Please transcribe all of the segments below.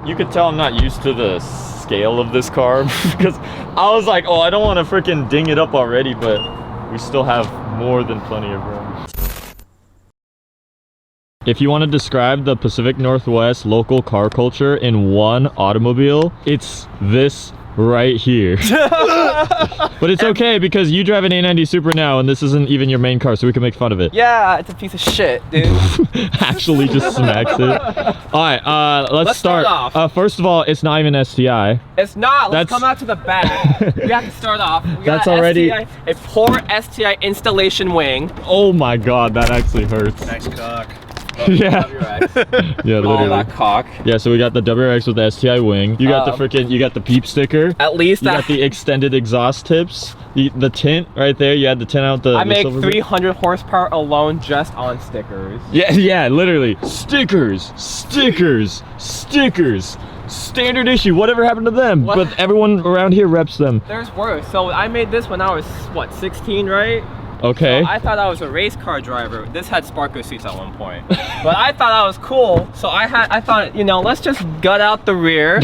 You could tell I'm not used to the scale of this car because I was like, oh, I don't want to freaking ding it up already, but we still have more than plenty of room. If you want to describe the Pacific Northwest local car culture in one automobile, it's this right here. But it's okay because you drive an A90 Supra now and this isn't even your main car, so we can make fun of it. Yeah, it's a piece of shit, dude. Actually just smacks it. Alright, let's start off. First of all, it's not even STI. It's not. Let's come out to the back. We have to start off. We That's got already STI, a poor STI installation wing. Oh my god, that actually hurts. Nice cock. Yeah. Yeah, literally. All that cock. Yeah, so we got the WRX with the STI wing. You got you got the peep sticker. At least you got the extended exhaust tips. The tint right there. You had the tint out the. I make 300 horsepower alone just on stickers. Yeah, literally. Stickers. Standard issue. Whatever happened to them? What? But everyone around here reps them. There's worse. So I made this when I was, what, 16, right? Okay. So I thought I was a race car driver. This had sparkler seats at one point. But I thought I was cool. So I thought, you know, let's just gut out the rear.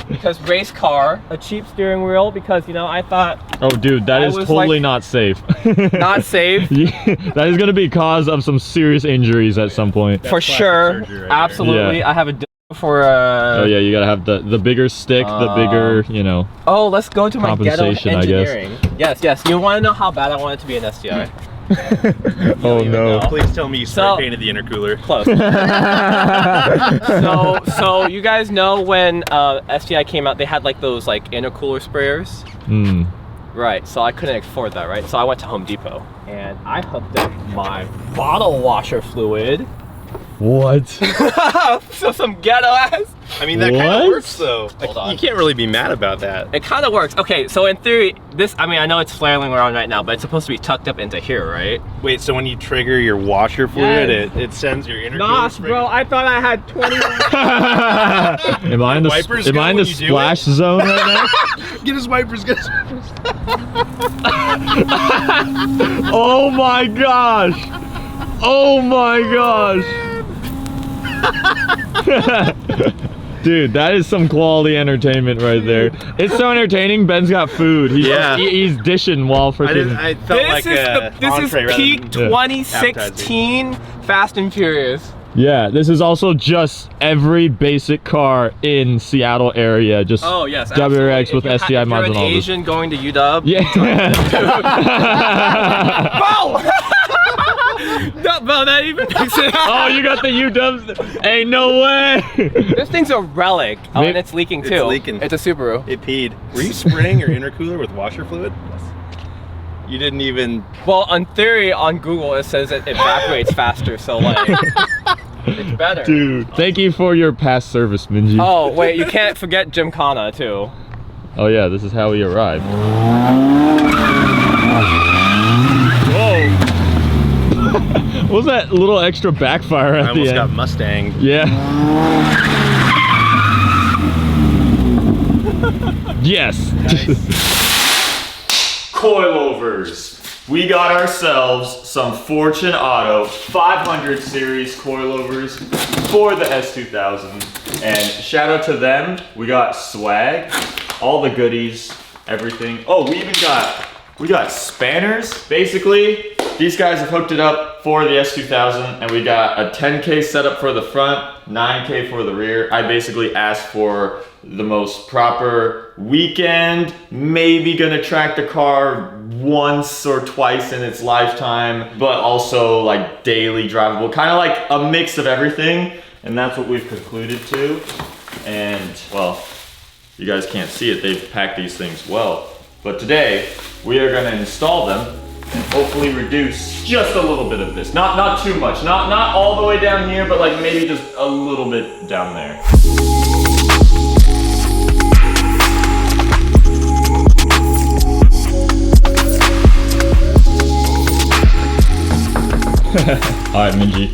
Because race car, a cheap steering wheel, because, you know, I thought... Oh, dude, that is totally not safe. Not safe? Yeah, that is going to be cause of some serious injuries at some point. For sure. Right, absolutely. Yeah. I have a for oh yeah, you gotta have the bigger stick, the bigger, you know. Oh, let's go to my ghetto engineering. I guess. Yes. You want to know how bad I want it to be an STI? Oh no! Please tell me you spray painted the intercooler. Close. so you guys know when STI came out, they had like those like intercooler sprayers. Hmm. Right. So I couldn't afford that, right? So I went to Home Depot and I hooked up my bottle washer fluid. What? So some ghetto ass. I mean, that kind of works though. Like, you can't really be mad about that. It kind of works. Okay, so in theory, this, I mean, I know it's flailing around right now, but it's supposed to be tucked up into here, right? Wait, so when you trigger your washer fluid, it sends your intercooler? Gosh, bro, I thought I had 20. Am I in the splash zone right now? Get his wipers, get his wipers. Oh my gosh. Oh my gosh. Dude, that is some quality entertainment right there. It's so entertaining. Ben's got food. He's dishing while freaking. I felt like this is peak 2016 Fast and Furious. Yeah, this is also just every basic car in Seattle area. Just WRX with STI mods and all this. Asian going to UW. Yeah. Bro! No, bro, that even makes it. Oh, you got the UWs. Hey, no way. This thing's a relic. Oh, and it's leaking too. It's leaking. It's a Subaru. It peed. Were you spraying your intercooler with washer fluid? You didn't even... Well, on theory, on Google, it says it evaporates faster, so like... It's better. Dude, thank you for your past service, Minji. Oh, wait, you can't forget Gymkhana, too. Oh yeah, this is how we arrived. What was that little extra backfire at the end? I almost got Mustang. Yeah. Yes. Nice. Coilovers. We got ourselves some Fortune Auto 500 series coilovers for the S2000. And shout out to them. We got swag, all the goodies, everything. Oh, we got spanners. Basically, these guys have hooked it up for the S2000, and we got a 10K setup for the front, 9K for the rear. I basically asked for the most proper weekend, maybe gonna track the car once or twice in its lifetime, but also like daily drivable, kind of like a mix of everything. And that's what we've concluded to. And well, you guys can't see it, they've packed these things well. But today, we are gonna install them and hopefully reduce just a little bit of this. Not too much, not all the way down here, but like maybe just a little bit down there. All right, Minji.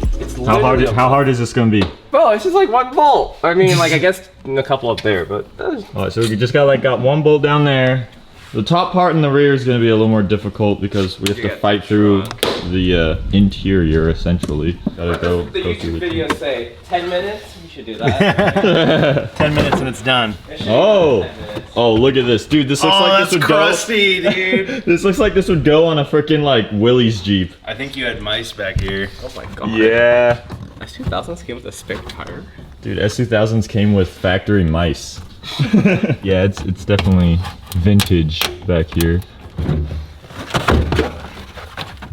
How hard is this gonna be? Bro, it's just like 1 bolt. I mean, like I guess a couple up there, but. Alright, so we just got 1 bolt down there. The top part in the rear is gonna be a little more difficult because we have to fight through the interior essentially. Gotta go The through YouTube the video say 10 minutes. You should do that. 10 minutes and it's done. It should be Oh, 10 minutes. oh, look at this, dude. This looks like this would crusty, dude. go. This looks like this would go on a freaking like Willys Jeep. I think you had mice back here. Oh my god. Yeah, S2000s came with a spare tire. dude. S2000s came with factory mice. Yeah, it's definitely vintage back here.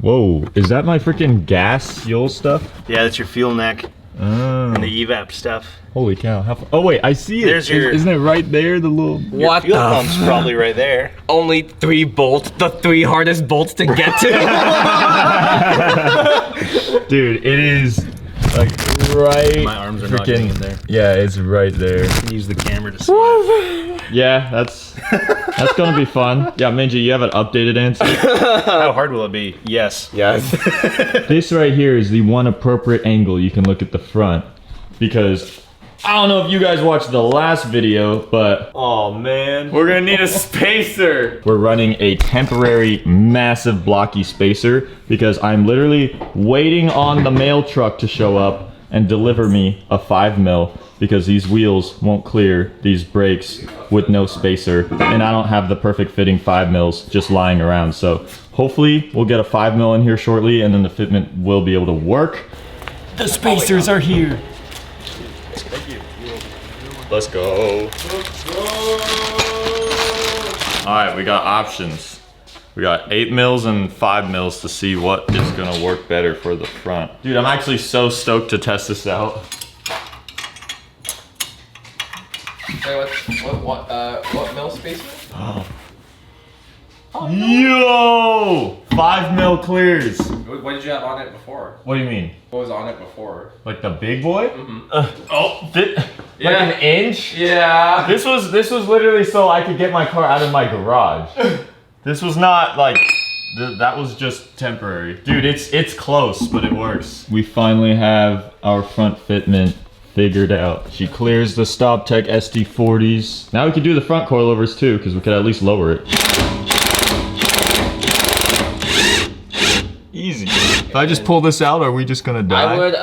Whoa, is that my freaking gas fuel stuff? Yeah, that's your fuel neck Oh, and the evap stuff. holy cow! Oh wait, I see it. There's your- Isn't it right there? The little. What Fuel the pump's probably right there. Only 3 bolts, the 3 hardest bolts to get to. Dude, it is like right. My arms are not getting in there. Yeah, it's right there. You can use the camera to see it. Yeah, that's gonna be fun. Yeah, Minji, you have an updated answer. How hard will it be? Yes. Yes. This right here is the one appropriate angle you can look at the front, because I don't know if you guys watched the last video, but oh man, we're gonna need a spacer. We're running a temporary massive blocky spacer because I'm literally waiting on the mail truck to show up and deliver me a 5mm, because these wheels won't clear these brakes with no spacer, and I don't have the perfect fitting 5mm just lying around. So hopefully we'll get a 5mm in here shortly, and then the fitment will be able to work. The spacers are here. Let's go. All right, we got options. We got 8mm and 5mm to see what is gonna work better for the front. Dude, I'm actually so stoked to test this out. What mill spacer? Yo! 5mm clears. What did you have on it before? What do you mean? What was on it before? Like the big boy? Oh, Yeah. like an inch? Yeah. This was literally so I could get my car out of my garage. This was not like, that was just temporary. Dude, it's close, but it works. We finally have our front fitment figured out. She clears the StopTech SD40s. Now we can do the front coilovers too, because we could at least lower it. Easy. If I just pull this out, are we just gonna die? I would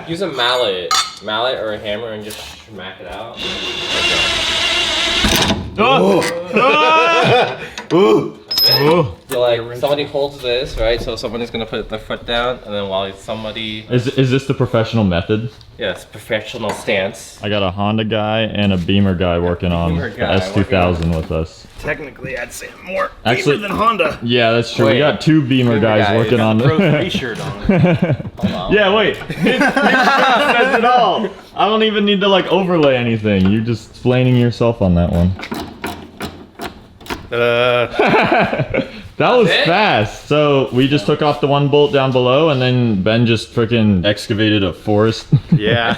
use a mallet or a hammer and just smack it out. Oh. Ooh. Oh. So like somebody holds this, right? So somebody's gonna put their foot down, and then while somebody, Is this the professional method? yes, professional stance. I got a Honda guy and a Beamer guy working on Beamer the guy S2000 with us. Technically, I'd say more Actually- Beamer than Honda. Yeah, that's true. Wait. We got 2 Beamer guys guys. working on Pro 3 the. shirt on. Hold on. Yeah, wait. It says it all. I don't even need to like overlay anything. You're just explaining yourself on that one. That was it? fast. So we just took off the one bolt down below, and then Ben just freaking excavated a forest. Yeah.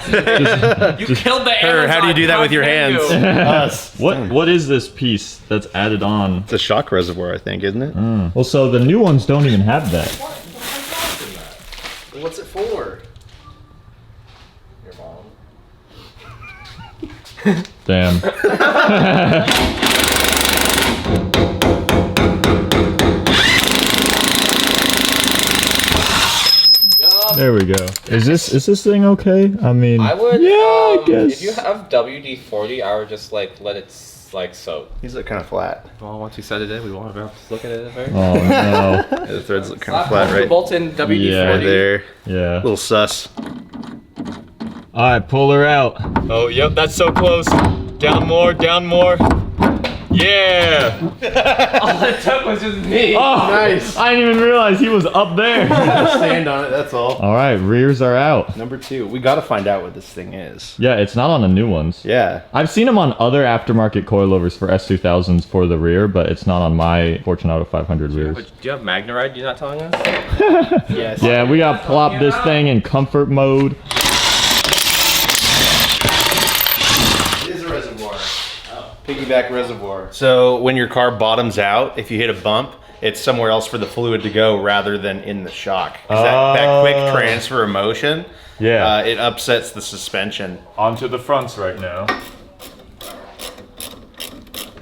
You killed the Or how do you do that with your can hands? you? Us. What is this piece that's added on? It's a shock reservoir, I think, isn't it? Well, so the new ones don't even have that. What's it for? Your mom. Damn. There we go. Is this thing okay? I mean, I would. Yeah, I guess. If you have WD-40, I would just like let it like soak. These look kind of flat. Well, once you set it in, we won't have to look at it first. Oh no. Yeah, the threads look kind of flat, right? Bolt in WD-40. Yeah, Right there. Yeah. Little sus. All right, pull her out. Oh, yep, that's so close. Down more, down more. Yeah. All it took was just me. Oh, Nice. I didn't even realize he was up there. Stand on it, that's all. All right, rears are out. Number 2. We gotta find out what this thing is. Yeah, it's not on the new ones. Yeah. I've seen them on other aftermarket coilovers for S2000s for the rear, but it's not on my Fortune Auto 500 rears. Do you have Magnaride? You're not telling us? Yes. Yeah, we got plop this thing in comfort mode. It is a reservoir. Piggyback reservoir. So when your car bottoms out, if you hit a bump, it's somewhere else for the fluid to go rather than in the shock. 'Cause that quick transfer of motion, Yeah. it upsets the suspension. Onto the fronts right now.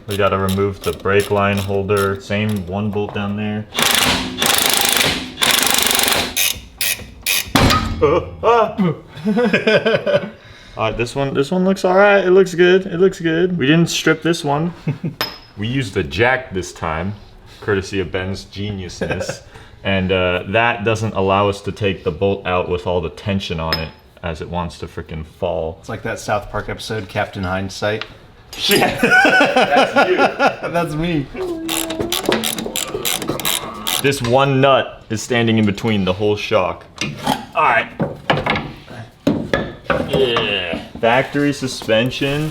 We gotta remove the brake line holder. Same one bolt down there. This one looks all right. It looks good. It looks good. We didn't strip this one. We used the jack this time, courtesy of Ben's geniusness. And that doesn't allow us to take the bolt out with all the tension on it as it wants to freaking fall. It's like that South Park episode, Captain Hindsight. Yeah, that's you. That's me. This one nut is standing in between the whole shock. All right. Yeah. Factory suspension.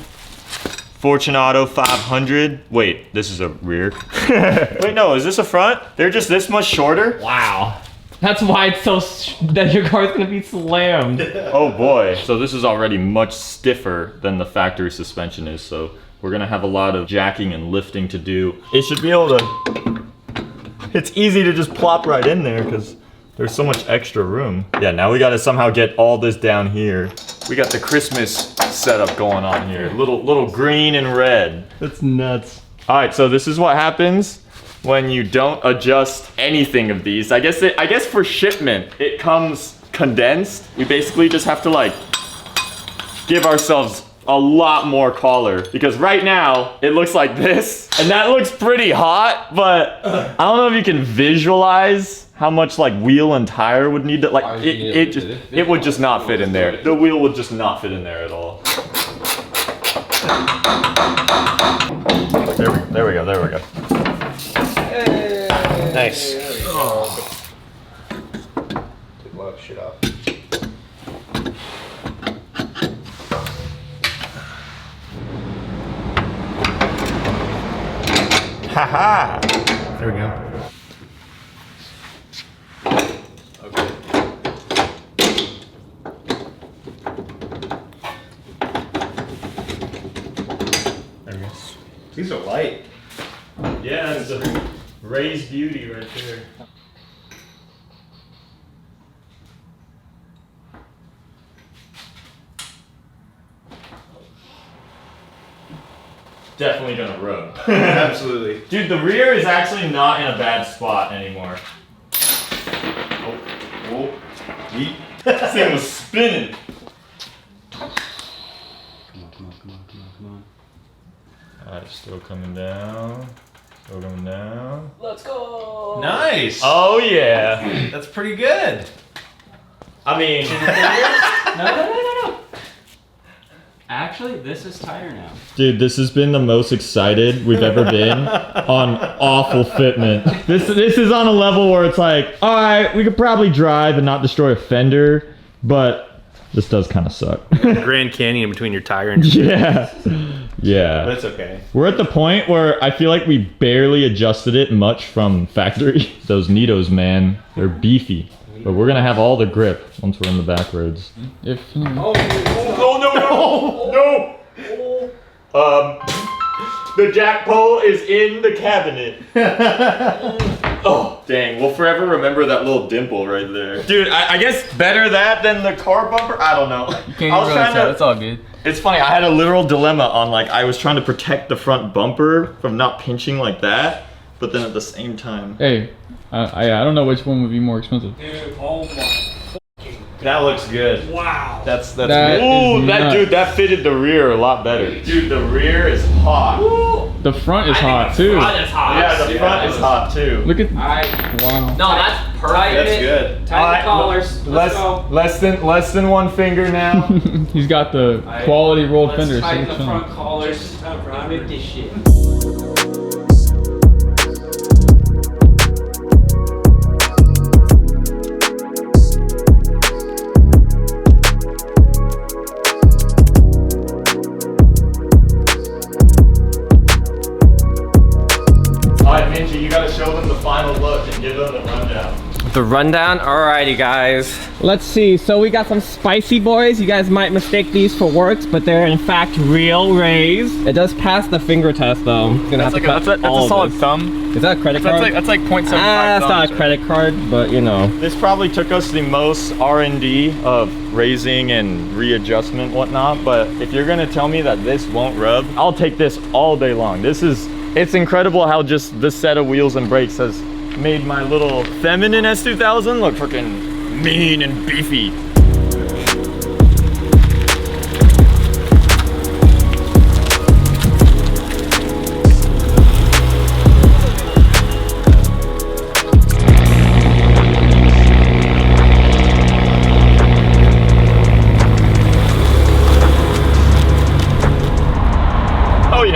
Fortunato 500. Wait, this is a rear. Wait, no, is this a front? They're just this much shorter? Wow. That's why it's so that your car's gonna be slammed. Oh boy. So this is already much stiffer than the factory suspension is, so we're gonna have a lot of jacking and lifting to do. It should be able to, it's easy to just plop right in there because there's so much extra room. Yeah, now we gotta somehow get all this down here. We got the Christmas setup going on here. Little green and red. That's nuts. All right, so this is what happens when you don't adjust anything of these. I guess for shipment, it comes condensed. We basically just have to like give ourselves a lot more collar because right now it looks like this and that looks pretty hot, but I don't know if you can visualize how much like wheel and tire would need to like it would just not fit in there. The wheel would just not fit in there at all. There we go. Nice. Oh. Took a lot of shit off. Haha! There we go. Okay. There we go. These are light. Yeah, it's a Ray's beauty right there. Definitely gonna rub. Absolutely. Dude, the rear is actually not in a bad spot anymore. Oh, yeet. This thing was spinning. Come on. Alright, still coming down. Still coming down. Let's go. Nice. Oh yeah. That's pretty good. I mean, No. Actually, this is tighter now. dude, this has been the most excited we've ever been on awful fitment. This is on a level where it's like, all right, we could probably drive and not destroy a fender, but this does kind of suck. Grand Canyon between your tire and your Yeah. That's okay. We're at the point where I feel like we barely adjusted it much from factory. Those Nitos, man, they're beefy. But we're gonna have all the grip once we're in the back roads. If No! The jack pole is in the cabinet. Oh, dang. We'll forever remember that little dimple right there. Dude, I guess better that than the car bumper? I don't know. You can't even really tell. It's all good. It's funny, I had a literal dilemma on like, I was trying to protect the front bumper from not pinching like that, but then at the same time. hey, I don't know which one would be more expensive. Dude, oh my. That looks good. Wow. That's That- good. Ooh, is that nuts. dude, that fitted the rear a lot better. Dude, the rear is hot. The front is hot too. That's hot. Yeah, the front is hot too. Look at Alright, wow. No, that's perfect. That's good. tighten the collars. Let's go. Less than one finger now. He's got the quality rolled Let's fenders. tighten so the it's front fine. collars. Rip this shit. Alright, Minji, you gotta show them the final look and give them the rundown. The rundown? Alrighty, guys. Let's see. So we got some spicy boys. You guys might mistake these for works, but they're in fact real Rays. It does pass the finger test though. Gonna have to cut that's all a of solid this. thumb. Is that a credit card? That's like 0.75 That's not thumbs. a credit card, but you know. This probably took us the most R&D of raising and readjustment whatnot, but if you're gonna tell me that this won't rub, I'll take this all day long. It's incredible how just this set of wheels and brakes has made my little feminine S2000 look freaking mean and beefy.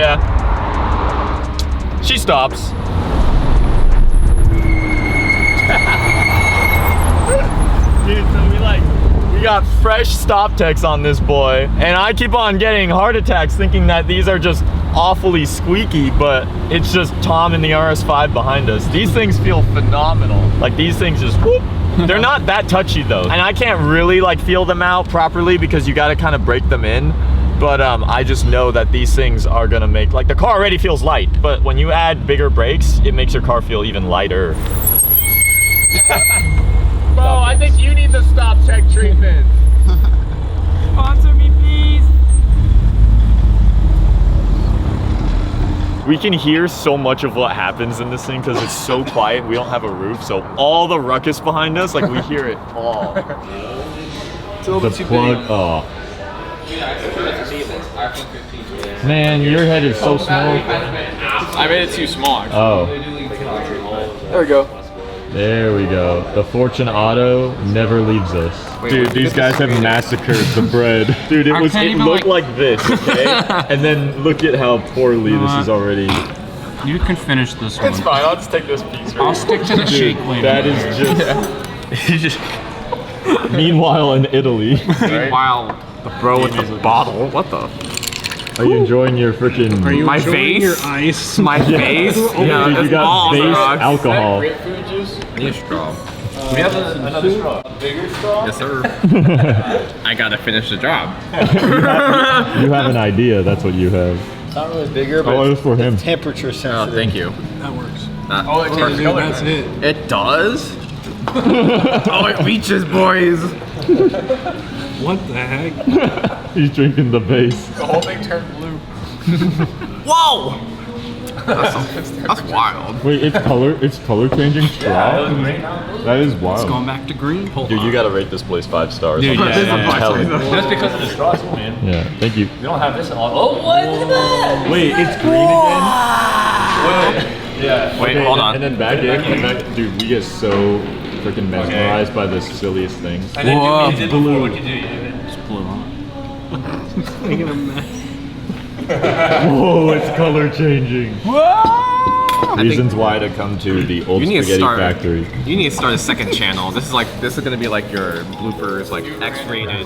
Yeah. She stops. Dude, so we got fresh stop techs on this boy, and I keep on getting heart attacks thinking that these are just awfully squeaky, but it's just Tom and the RS5 behind us. These things feel phenomenal. Like these things just whoop. They're not that touchy though, and I can't really like feel them out properly because you got to kind of break them in. But I just know that these things are gonna make, like the car already feels light, but when you add bigger brakes, it makes your car feel even lighter. Bro, I think you need the stop tech treatment. Sponsor me, please. We can hear so much of what happens in this thing because it's so quiet. We don't have a roof, so all the ruckus behind us, like we hear it all. The plug. Oh. Man, your head is so small. I made it too small. Oh. There we go. There we go. The Fortune Auto never leaves us. Dude, these guys have massacred the bread. Dude, it looked like this, okay? And then look at how poorly this is already. You can finish this one. It's fine, I'll just take this piece. I'll stick to the shake later. That is just... Meanwhile in Italy. Meanwhile, the bro with the bottle. What the? Are you enjoying your freaking... My face? Your ice? My face? Yeah, dude, you got base alcohol. Grapefruit juice? Need a straw. We have another straw. A bigger straw? Yes, sir. I gotta finish the job. You have an idea, that's what you have. It's not really bigger, but Oh, it was for him. temperature sensitive. Oh, thank you. That works. Oh, it changes color. That's it. It does? Oh, it reaches, boys. What the heck? He's drinking the base. The whole thing turned blue. Whoa! That's wild. Wait, it's color changing straw? That is wild. Going back to green. Dude, you gotta rate this place 5 stars. Dude, I'm telling you. Just because of the straws, man. Yeah, thank you. We don't have this in all. Oh, what? Look at that! Wait, it's green again? Wait. Yeah. Wait, okay, hold on. And then back in. Dude, we get so freaking mesmerized by the silliest things. And then Whoa, you did blue. What'd you do? Just blew on. Making a mess. Whoa, it's color changing. Reasons why to come to the old You need to spaghetti start- factory. You need to start a second channel. This is gonna be like your bloopers, like X-rated.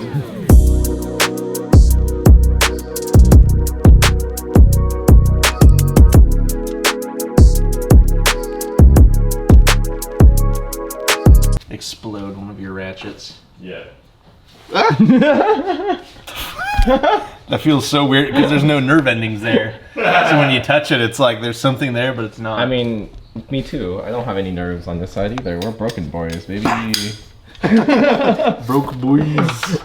Explode one of your ratchets. Yeah. That feels so weird because there's no nerve endings there. So when you touch it, it's like there's something there, but it's not. I mean, me too. I don't have any nerves on this side either. We're broken boys, baby. broke boys.